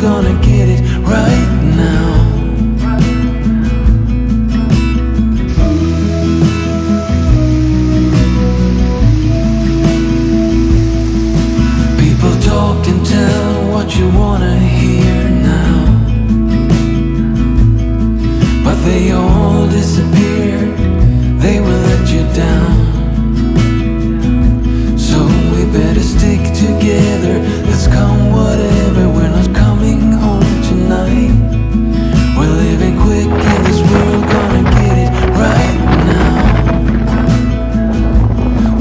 gonna get it right now. People talk and tell what you wanna hear now, but they all disappear, they will let you down. So we better stick together, let's come whatever, we're not coming home tonight. We're living quick in this world, gonna get it right now.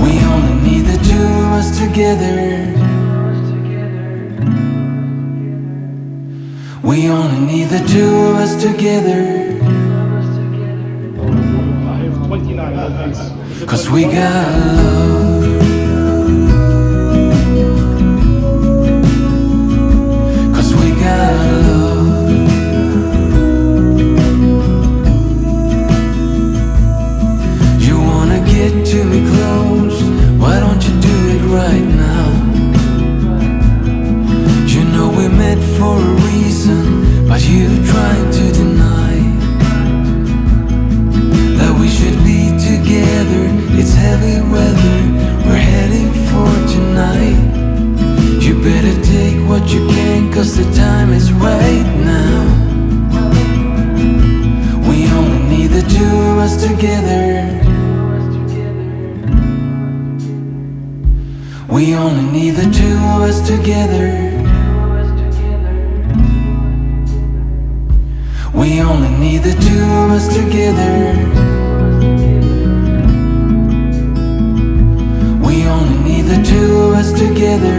We only need the two of us together. We only need the two of us together. I have 29 of these. 'Cause we got love. 'Cause we got love. You wanna get to me close, why don't you do it right now? You know we met for a reason, but you trying to deny that we should be together. It's heavy weather, we're heading for tonight. You better take what you can, 'cause the time is right now. We only need the two of us together. We only need the two of us together. We only need the two of us together. We only need the two of us together.